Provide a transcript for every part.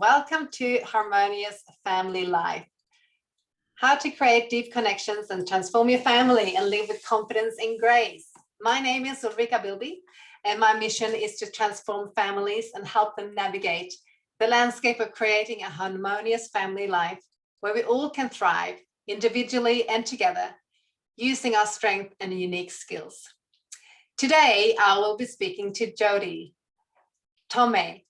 welcome to Harmonious Family Life. How to create deep connections and transform your family and live with confidence and grace. My name is Ulrika Bilby, and my mission is to transform families and help them navigate the landscape of creating a harmonious family life where we all can thrive individually and together, using our strength and unique skills. Today, I will be speaking to Jody. Thomae.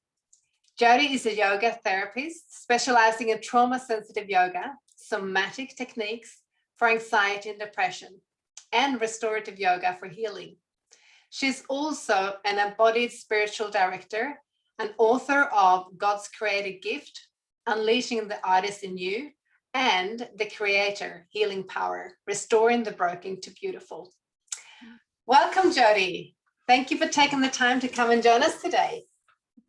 Jody is a yoga therapist specializing in trauma-sensitive yoga, somatic techniques for anxiety and depression, and restorative yoga for healing. She's also an embodied spiritual director and author of God's Created Gift, Unleashing the Artist in You, and The Creator, Healing Power, Restoring the Broken to Beautiful. Welcome, Jody. Thank you for taking the time to come and join us today.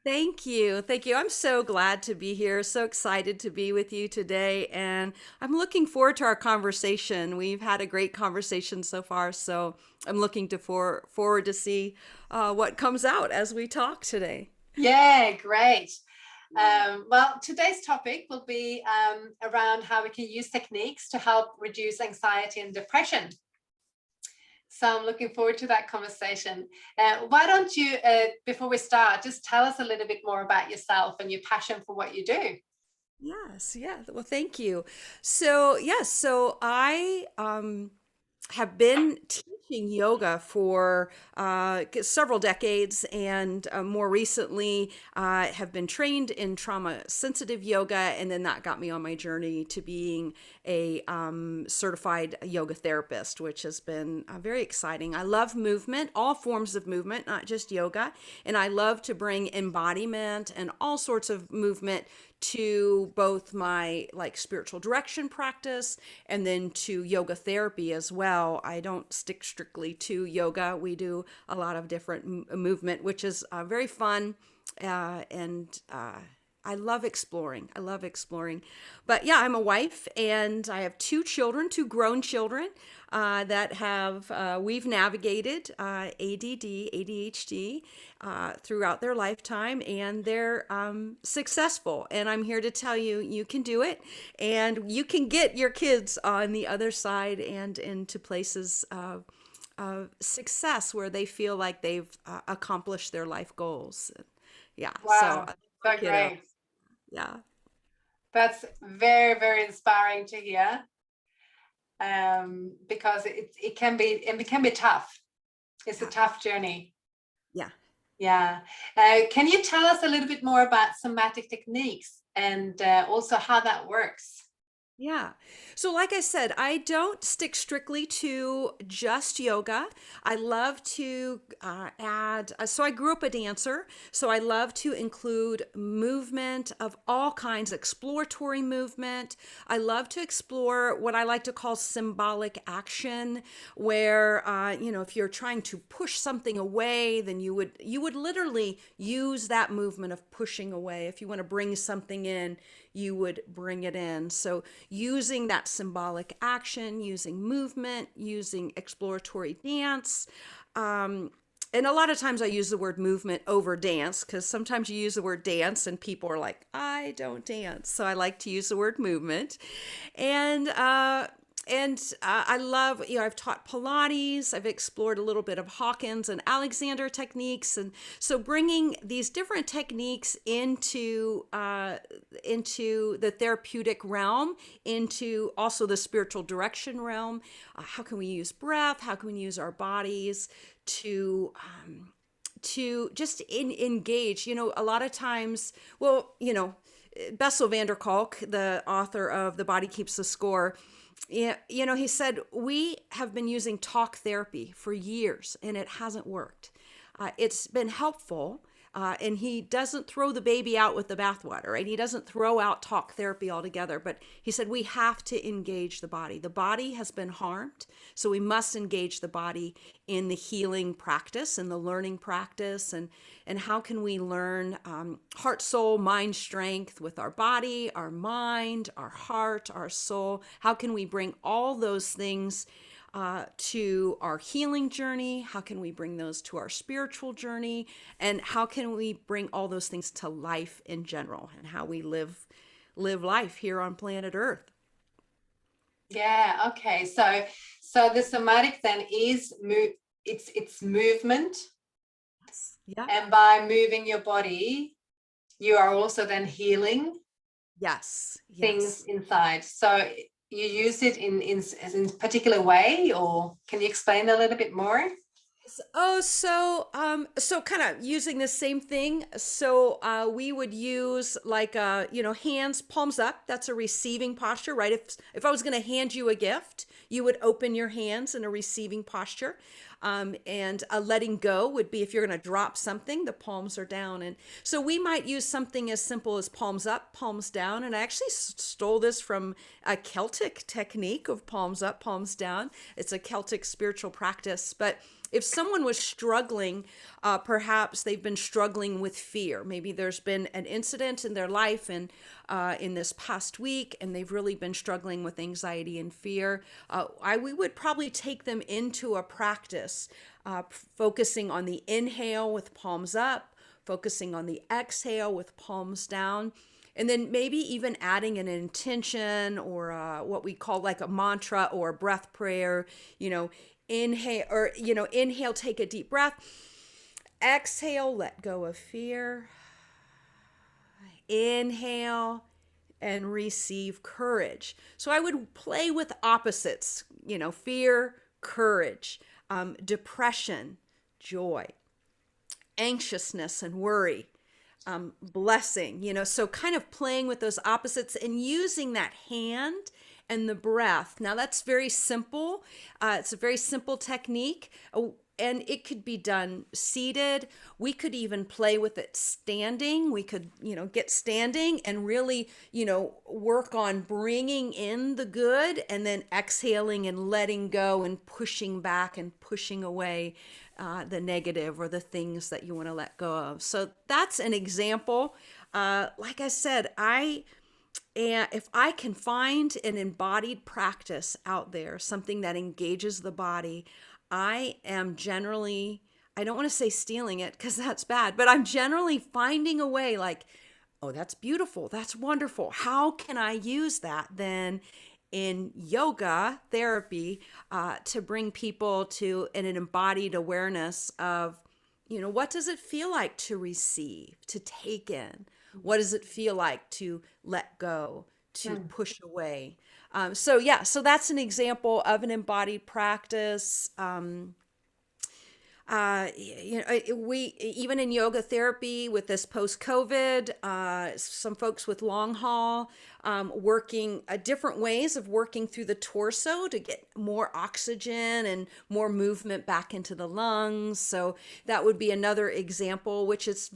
Thank you. Thank you. I'm so glad to be here. So excited to be with you today. And I'm looking forward to our conversation. We've had a great conversation so far. So I'm looking forward to see what comes out as we talk today. Yeah, great. Well, today's topic will be around how we can use techniques to help reduce anxiety and depression. So I'm looking forward to that conversation. Why don't you, before we start, just tell us a little bit more about yourself and your passion for what you do? Yes, yeah. Well, thank you. So I have been teaching yoga for several decades, and more recently have been trained in trauma-sensitive yoga, and then that got me on my journey to being a certified yoga therapist, which has been very exciting. I love movement, all forms of movement, not just yoga, and I love to bring embodiment and all sorts of movement to both my spiritual direction practice and then to yoga therapy as well. I don't stick strictly to yoga. We do a lot of different movement, which is very fun, and I love exploring. But yeah, I'm a wife and I have two children, two grown children that we've navigated ADD, ADHD throughout their lifetime, and they're successful. And I'm here to tell you, you can do it, and you can get your kids on the other side and into places of success where they feel like they've accomplished their life goals. Yeah, so Wow, so kiddo. great. Yeah. That's very, very inspiring to hear, because it can be tough. It's a Yeah. tough journey. Yeah. Yeah. Can you tell us a little bit more about somatic techniques and also how that works? Yeah. So, like I said, I don't stick strictly to just yoga. I love to so I grew up a dancer. So, I love to include movement of all kinds, exploratory movement. I love to explore what I like to call symbolic action, where, if you're trying to push something away, then you would literally use that movement of pushing away. If you want to bring something in, you would bring it in. So using that symbolic action, using movement, using exploratory dance. And a lot of times I use the word movement over dance, because sometimes you use the word dance and people are like, I don't dance. So I like to use the word movement. And I love, I've taught Pilates, I've explored a little bit of Hawkins and Alexander techniques. And so bringing these different techniques into the therapeutic realm, into also the spiritual direction realm. How can we use breath? How can we use our bodies to just engage? A lot of times, Bessel van der Kolk, the author of The Body Keeps the Score, yeah, he said, we have been using talk therapy for years and it hasn't worked. It's been helpful. And he doesn't throw the baby out with the bathwater, right? He doesn't throw out talk therapy altogether, but he said we have to engage the body. The body has been harmed, so we must engage the body in the healing practice and the learning practice. And how can we learn heart, soul, mind strength with our body, our mind, our heart, our soul? How can we bring all those things to our healing journey? How can we bring those to our spiritual journey? And how can we bring all those things to life in general and how we live life here on planet Earth? Yeah, okay. So the somatic then is it's movement, Yeah. and by moving your body, you are also then healing Yes. things Yes. inside. So you use it in particular way, or can you explain a little bit more? So kind of using the same thing. So we would use like hands palms up. That's a receiving posture, right? If I was going to hand you a gift, you would open your hands in a receiving posture. And a letting go would be if you're going to drop something, the palms are down. And so we might use something as simple as palms up, palms down. And I actually stole this from a Celtic technique of palms up, palms down. It's a Celtic spiritual practice, but if someone was struggling, perhaps they've been struggling with fear. Maybe there's been an incident in their life and in this past week, and they've really been struggling with anxiety and fear. We would probably take them into a practice, focusing on the inhale with palms up, focusing on the exhale with palms down. And then maybe even adding an intention or what we call like a mantra or a breath prayer, inhale, take a deep breath. Exhale, let go of fear. Inhale and receive courage. So I would play with opposites, fear, courage, depression, joy, anxiousness and worry, blessing, so kind of playing with those opposites and using that hand and the breath. Now that's very simple. It's a very simple technique. And it could be done seated. We could even play with it standing. We could, get standing and really, work on bringing in the good and then exhaling and letting go and pushing back and pushing away the negative or the things that you want to let go of. So that's an example. Like I said, and if I can find an embodied practice out there, something that engages the body, I am generally, I don't want to say stealing it because that's bad, but I'm generally finding a way like, oh, that's beautiful. That's wonderful. How can I use that then in yoga therapy to bring people to an embodied awareness of, what does it feel like to receive, to take in? What does it feel like to let go, to push away? So that's an example of an embodied practice. We even in yoga therapy with this post-COVID, some folks with long haul, working different ways of working through the torso to get more oxygen and more movement back into the lungs. So that would be another example, which is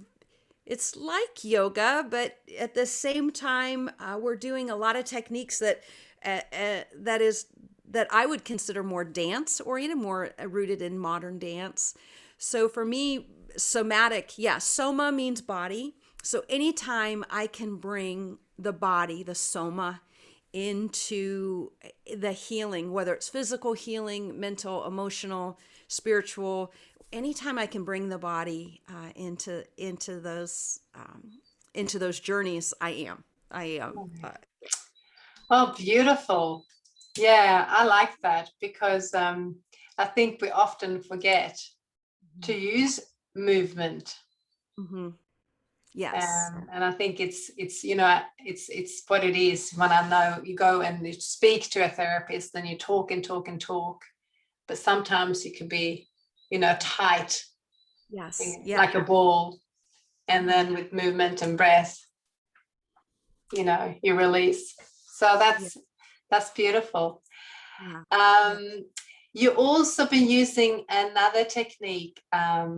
it's like yoga, but at the same time, we're doing a lot of techniques that I would consider more dance oriented, more rooted in modern dance. So for me, somatic, yeah, soma means body. So anytime I can bring the body, the soma, into the healing, whether it's physical healing, mental, emotional, spiritual, anytime I can bring the body into those journeys, I am. Oh, beautiful. Yeah, I like that because I think we often forget to use movement. Mm-hmm. Yes. And I think it's it's what it is. When I know you go and you speak to a therapist and you talk and talk and talk, but sometimes you can be, tight, Yes. Yeah. like a ball. And then with movement and breath, you release. So that's beautiful. Yeah. You also been using another technique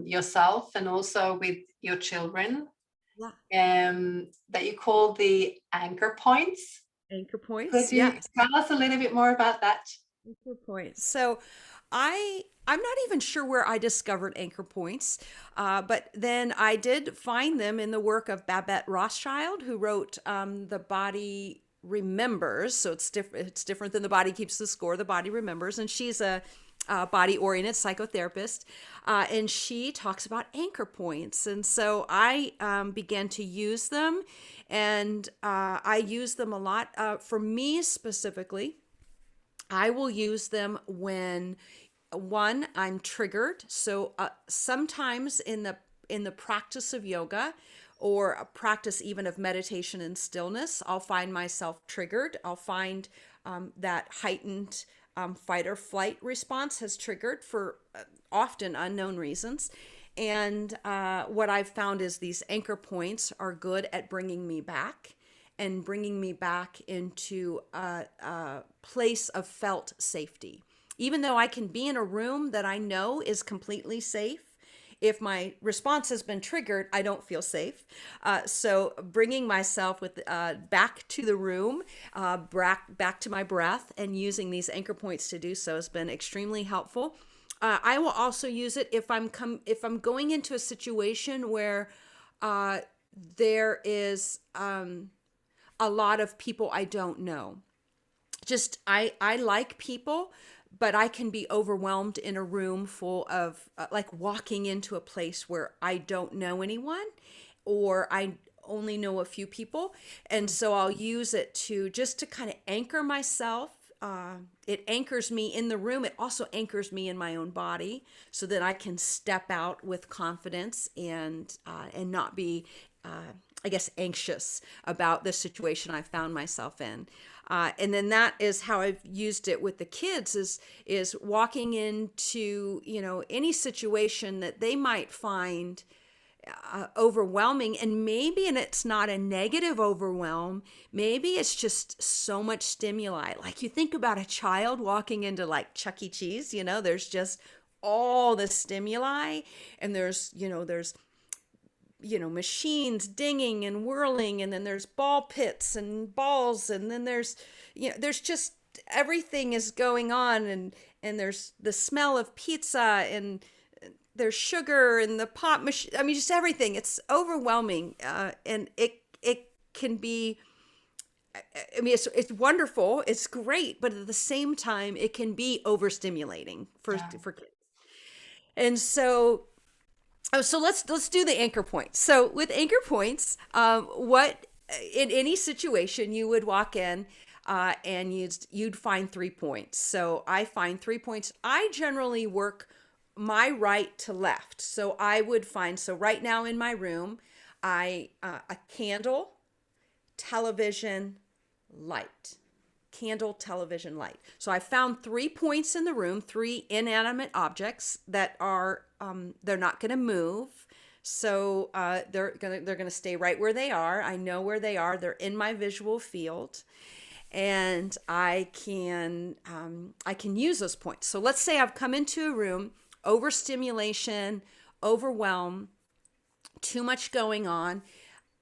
yourself and also with your children Yeah. that you call the anchor points. Anchor points. Could you Yes. tell us a little bit more about that? Anchor points. So I'm not even sure where I discovered anchor points, but then I did find them in the work of Babette Rothschild, who wrote the body remembers. So it's different than the body keeps the score. The body remembers, and she's a body-oriented psychotherapist, and she talks about anchor points. And so I began to use them, and I use them a lot. For me specifically, I will use them when one, I'm triggered. So sometimes in the practice of yoga or a practice even of meditation and stillness, I'll find myself triggered. I'll find that heightened fight or flight response has triggered for often unknown reasons. And what I've found is these anchor points are good at bringing me back and bringing me back into a place of felt safety. Even though I can be in a room that I know is completely safe, if my response has been triggered, I don't feel safe. So bringing myself with back to the room, back to my breath, and using these anchor points to do so has been extremely helpful. I will also use it if I'm going into a situation where there is a lot of people I don't know. Just I like people, but I can be overwhelmed in a room full of like walking into a place where I don't know anyone, or I only know a few people. And so I'll use it to just to kind of anchor myself. It anchors me in the room. It also anchors me in my own body so that I can step out with confidence and not be I guess, anxious about the situation I found myself in. And then that is how I've used it with the kids is walking into, any situation that they might find overwhelming. And it's not a negative overwhelm. Maybe it's just so much stimuli. Like you think about a child walking into like Chuck E. Cheese, there's just all the stimuli, and there's machines dinging and whirling, and then there's ball pits and balls, and then there's just everything is going on, and there's the smell of pizza, and there's sugar in the pop machine. I mean, just everything. It's overwhelming, and it can be. I mean, it's wonderful. It's great, but at the same time, it can be overstimulating for kids. And so. Oh, so let's do the anchor points. So with anchor points, what in any situation you would walk in and you'd find 3 points. So I find 3 points. I generally work my right to left. So I would find right now in my room, a candle, television, light. Candle, television, light. So I found 3 points in the room, 3 inanimate objects that are they're not going to move. So they're gonna stay right where they are. I know where they are. They're in my visual field, and I can use those points. So let's say I've come into a room, overstimulation, overwhelm, too much going on.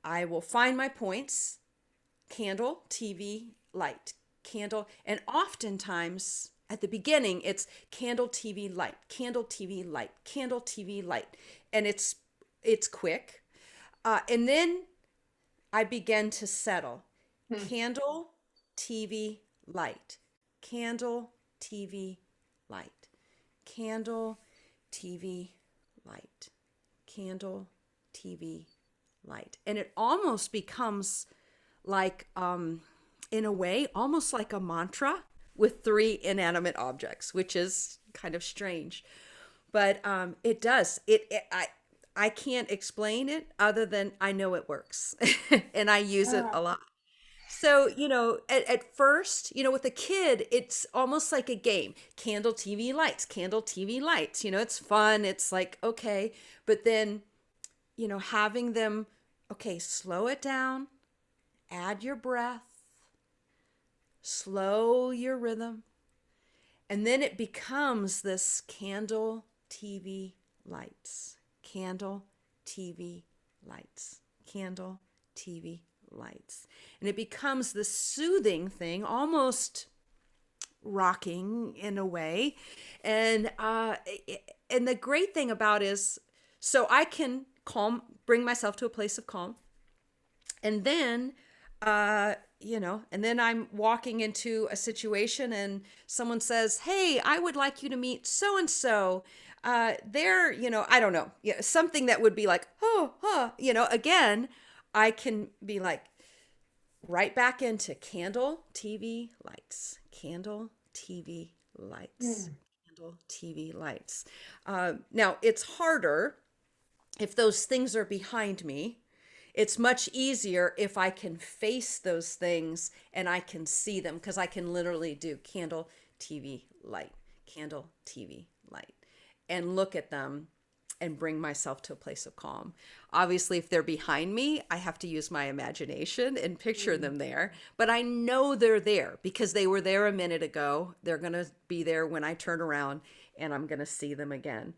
I will find my points: candle, TV, light. Candle, and oftentimes at the beginning it's candle, TV, light, candle, TV, light, candle, TV, light, and it's quick, and then I begin to settle. Candle, TV, light, candle, TV, light, candle, TV, light, candle, TV, light, and it almost becomes like in a way, almost like a mantra with 3 inanimate objects, which is kind of strange. But it does. I can't explain it other than I know it works. And I use it a lot. So, at first, with a kid, it's almost like a game. Candle, TV, lights, candle, TV, lights. It's fun. It's like, okay. But then, having them, okay, slow it down, add your breath, slow your rhythm, and then it becomes this candle, TV, lights, candle, TV, lights, candle, TV, lights. And it becomes this soothing thing, almost rocking in a way. And the great thing about is, so I can bring myself to a place of calm. And then And then I'm walking into a situation and someone says, "Hey, I would like you to meet so and so." They're, I don't know, yeah, something that would be like, "Oh, huh," again, I can be like right back into candle, TV, lights, candle, TV, lights, Mm. candle, TV, lights. Now, it's harder if those things are behind me. It's much easier if I can face those things and I can see them because I can literally do candle, TV, light, candle, TV, light, and look at them and bring myself to a place of calm. Obviously, if they're behind me, I have to use my imagination and picture Mm. them there, but I know they're there because they were there a minute ago. They're going to be there when I turn around and I'm going to see them again.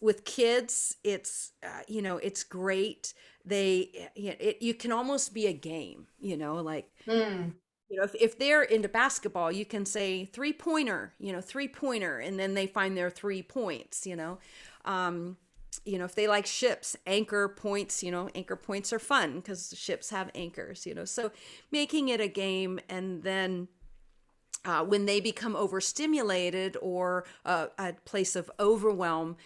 With kids, it's great. You can almost be a game, like, Mm. if they're into basketball, you can say three pointer, three pointer, and then they find their 3 points, if they like ships, anchor points, anchor points are fun because ships have anchors, so making it a game. And then when they become overstimulated or a place of overwhelm,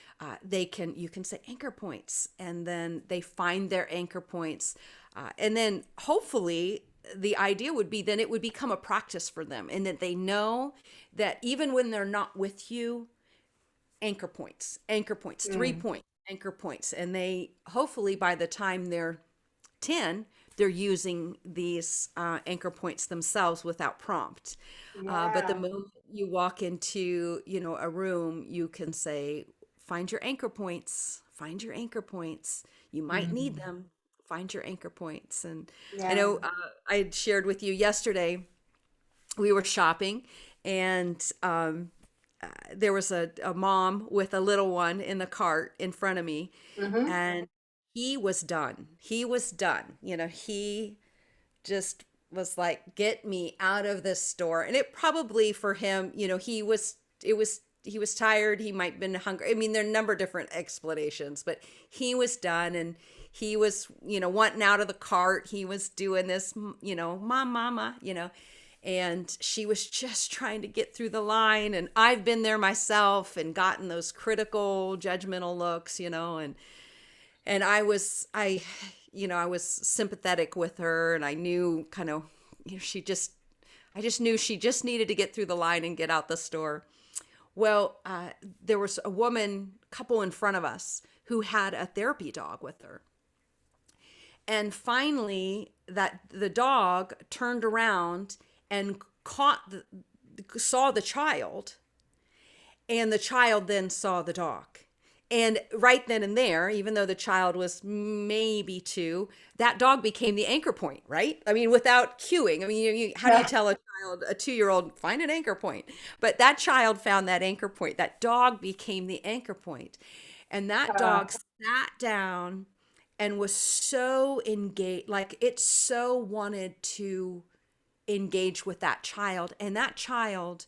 you can say anchor points, and then they find their anchor points, and then hopefully the idea would be then it would become a practice for them, and that they know that even when they're not with you, anchor points, three Mm. point anchor points, and they hopefully by the time they're 10, they're using these anchor points themselves without prompt. But the Yeah. moment you walk into, a room, you can say, find your anchor points, find your anchor points. You might need Mm. them. Find your anchor points. And I Yeah. know I had shared with you yesterday, we were shopping, and there was a mom with a little one in the cart in front of me, Mm-hmm. and he was done. He was done. He just was like, get me out of this store. And it probably for him, he was tired. He might have been hungry. I mean, there are a number of different explanations, but he was done, and he was, wanting out of the cart. He was doing this, mom, mama, and she was just trying to get through the line. And I've been there myself and gotten those critical, judgmental looks, and I was sympathetic with her, and I knew kind of, I just knew she just needed to get through the line and get out the store. Well, there was a couple in front of us who had a therapy dog with her. And finally, that the dog turned around and saw the child, and the child then saw the dog. And right then and there, even though the child was maybe 2, that dog became the anchor point, right? I mean, without cueing. I mean, how do you Yeah. tell a child, a 2-year-old, find an anchor point? But that child found that anchor point. That dog became the anchor point. And that dog sat down and was so engaged, like it so wanted to engage with that child. And that child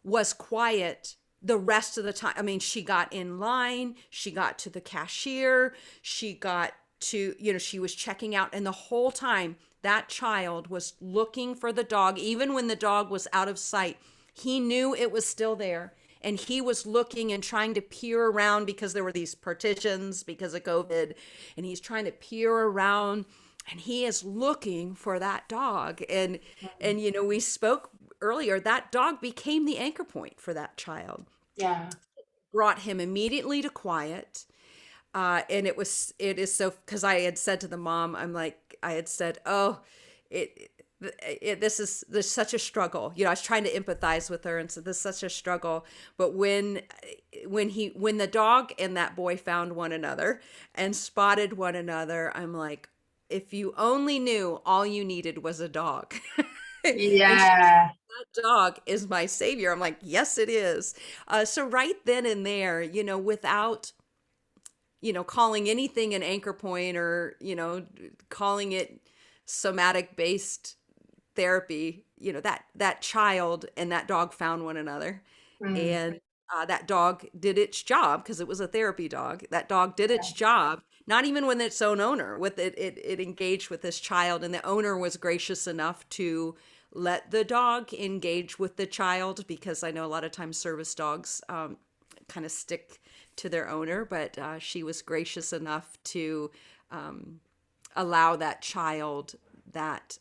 was quiet the rest of the time. I mean, she got in line, she got to the cashier, she got to, she was checking out. And the whole time, that child was looking for the dog, even when the dog was out of sight. He knew it was still there. And he was looking and trying to peer around because there were these partitions because of COVID. And he's trying to peer around, and he is looking for that dog. And we spoke earlier, that dog became the anchor point for that child, Yeah. brought him immediately to quiet. And it is so, because I had said to the mom, I had said, oh, it, this is such a struggle. I was trying to empathize with her and said, this is such a struggle. But when the dog and that boy found one another and spotted one another, I'm like, if you only knew all you needed was a dog. And she, Yeah. that dog is my savior. I'm like, yes, it is. So right then and there, without, calling anything an anchor point, or, calling it somatic based therapy, that child and that dog found one another. Mm. And that dog did its job because it was a therapy dog. That dog did its job not even with its own owner, with it engaged with this child, and the owner was gracious enough to let the dog engage with the child, because I know a lot of times service dogs kind of stick to their owner, but she was gracious enough to allow that child that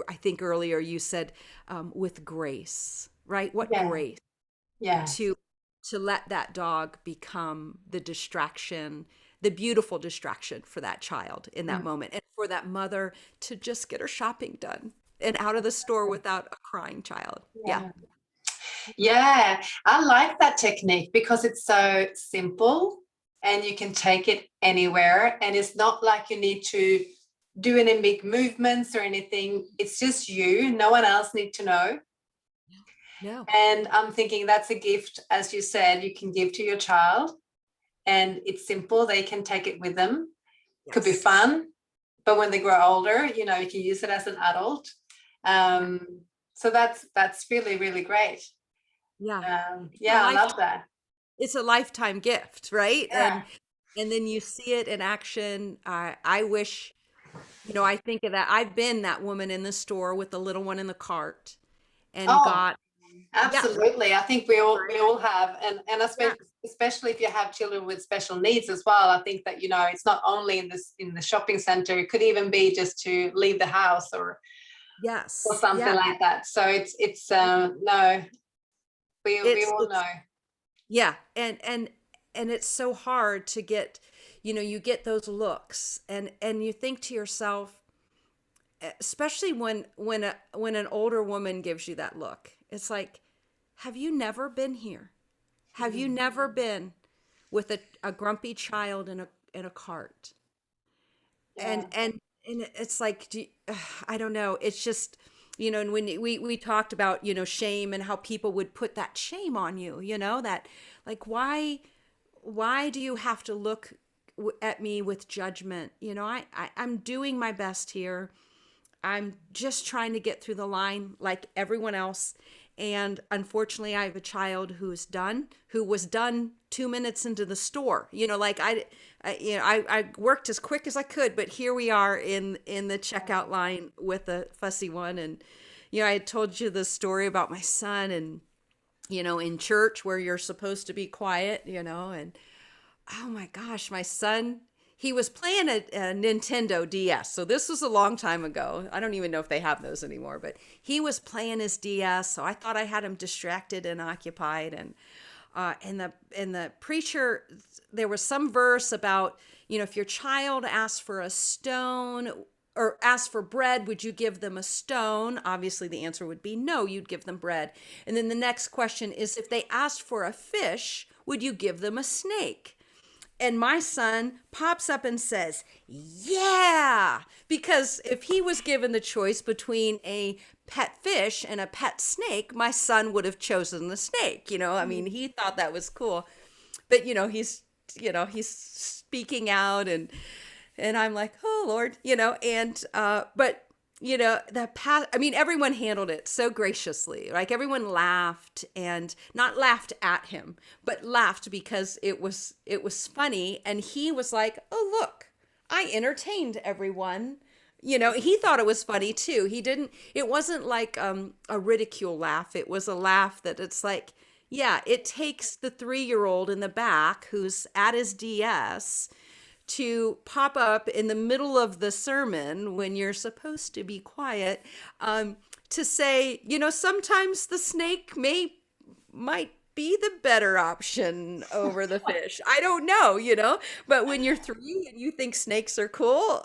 I think earlier you said with grace, right? What Yeah. grace Yes. to let that dog become the distraction, the beautiful distraction for that child in that Mm. moment, and for that mother to just get her shopping done and out of the store without a crying child. Yeah. Yeah. Yeah, I like that technique because it's so simple and you can take it anywhere. And it's not like you need to do any big movements or anything. It's just you. No one else need to know. No. And I'm thinking that's a gift, as you said, you can give to your child. And it's simple. They can take it with them. Could be Yes. fun. But when they grow older, you know, you can use it as an adult. Yeah. Um, so that's really, really great. Yeah. It's a Yeah, I life love that. it's a lifetime gift, right? Yeah. And then you see it in action. I wish, I think of that. I've been that woman in the store with the little one in the cart and Oh, got, yeah, absolutely. I think we all have, and yeah, especially if you have children with special needs as well. I think that it's not only in the shopping center. It could even be just to leave the house or yes, something yeah. like that. So it's no, we all It's know. yeah, and it's so hard to get, you get those looks, and you think to yourself, especially when an older woman gives you that look, it's like, have you never been here? Have you Mm. never been with a grumpy child in a cart? Yeah. And it's like, I don't know. It's just, and when we talked about, shame and how people would put that shame on you, that, like, why do you have to look at me with judgment? I'm doing my best here. I'm just trying to get through the line like everyone else. And unfortunately, I have a child who was done 2 minutes into the store. Like I worked as quick as I could, but here we are in the checkout line with a fussy one. And, I had told you the story about my son and, in church where you're supposed to be quiet, and oh my gosh, my son, he was playing a Nintendo DS. So this was a long time ago. I don't even know if they have those anymore, but he was playing his DS. So I thought I had him distracted and occupied. And the preacher, there was some verse about, if your child asks for a stone or asks for bread, would you give them a stone? Obviously, the answer would be no, you'd give them bread. And then the next question is, if they asked for a fish, would you give them a snake? And my son pops up and says, yeah, because if he was given the choice between a pet fish and a pet snake, my son would have chosen the snake. I mean, he thought that was cool. But, he's speaking out, and I'm like, oh Lord, but I mean, everyone handled it so graciously. Like, everyone laughed, and not laughed at him, but laughed because it was funny. And he was like, oh, look, I entertained everyone. He thought it was funny too. It wasn't like a ridicule laugh. It was a laugh that it's like, yeah, it takes the 3-year-old in the back who's at his DS to pop up in the middle of the sermon when you're supposed to be quiet, to say, sometimes the snake might be the better option over the fish. I don't know, but when you're 3 and you think snakes are cool,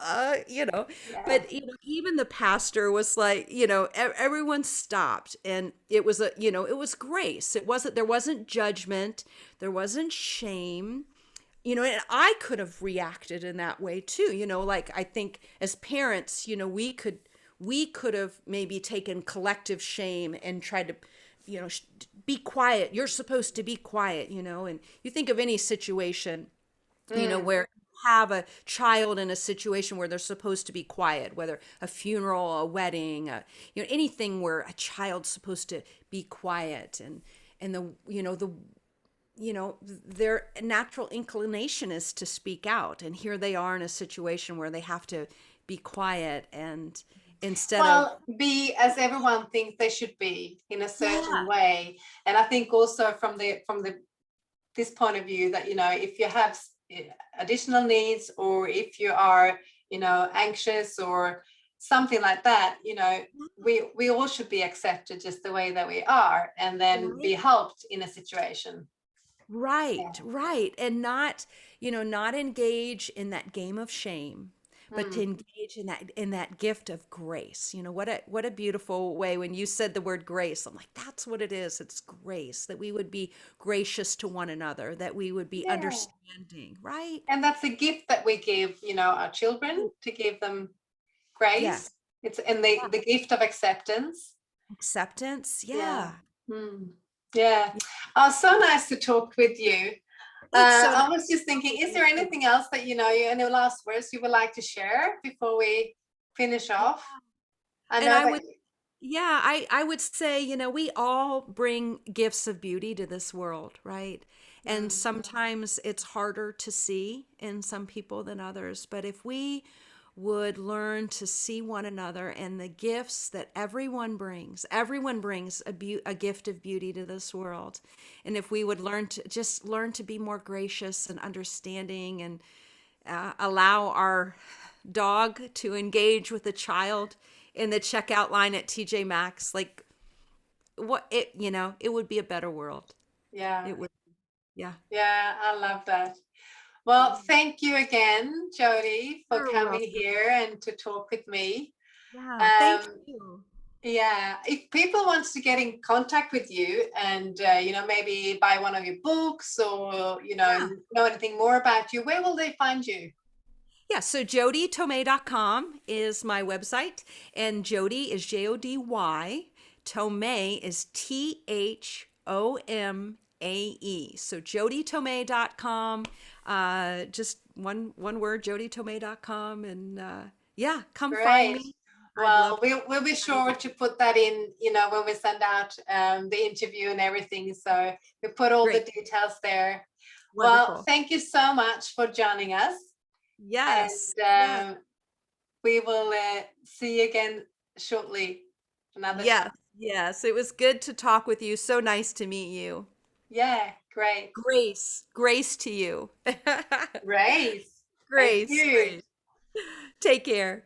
Yeah. but even the pastor was like, everyone stopped, and it was it was grace. There wasn't judgment, there wasn't shame. And I could have reacted in that way too. Like, I think as parents, we could have maybe taken collective shame and tried to, be quiet. You're supposed to be quiet, and you think of any situation, Mm. where you have a child in a situation where they're supposed to be quiet, whether a funeral, a wedding, anything where a child's supposed to be quiet, and the their natural inclination is to speak out, and here they are in a situation where they have to be quiet, and instead of, Well, be as everyone thinks they should be in a certain yeah, way. And I think also from the this point of view that, if you have additional needs, or if you are, anxious or something like that, we all should be accepted just the way that we are, and then be right, helped in a situation. Yeah. right, right, and not engage in that game of shame, but to Mm. engage in that gift of grace. What a beautiful way when you said the word grace. I'm like, that's what it is. It's grace, that we would be gracious to one another, that we would be Yeah. understanding, right? And that's a gift that we give, our children, to give them grace. Yes. It's in the gift of acceptance. Acceptance. Yeah. Yeah. Mm. Yeah. Oh, so nice to talk with you. It's so nice I was just to talk thinking, with is you there too. anything else that, any last words you would like to share before we finish Yeah. off? I And know I that. would, yeah, I would say, we all bring gifts of beauty to this world, right? And Mm, sometimes it's harder to see in some people than others. But if we would learn to see one another and the gifts that everyone brings a gift of beauty to this world. And if we would learn to be more gracious and understanding, and allow our dog to engage with a child in the checkout line at TJ Maxx, like, it would be a better world. yeah. It would, yeah. Yeah. I love that. Well, thank you again, Jody, for You're coming welcome. here and to talk with me. Yeah, thank Um, you. yeah, if people want to get in contact with you and, maybe buy one of your books, or, Yeah. know anything more about you, where will they find you? Yeah, so jodytomei.com is my website, and Jody is Jody. Tomei is Thomae. So jodytomei.com, just one word, jodytomei.com, and yeah, come find Great. me. I'd Well, love to. we'll be sure to put that in, when we send out the interview and everything. So we put all the Great. details there. Well, Wonderful. thank you so much for joining us. Yes. And Yes. we will see you again shortly. Another Yes. time. Yes. It was good to talk with you. So nice to meet you. Yeah, great. Grace to you. Grace. Thank Grace, you. grace. Take care.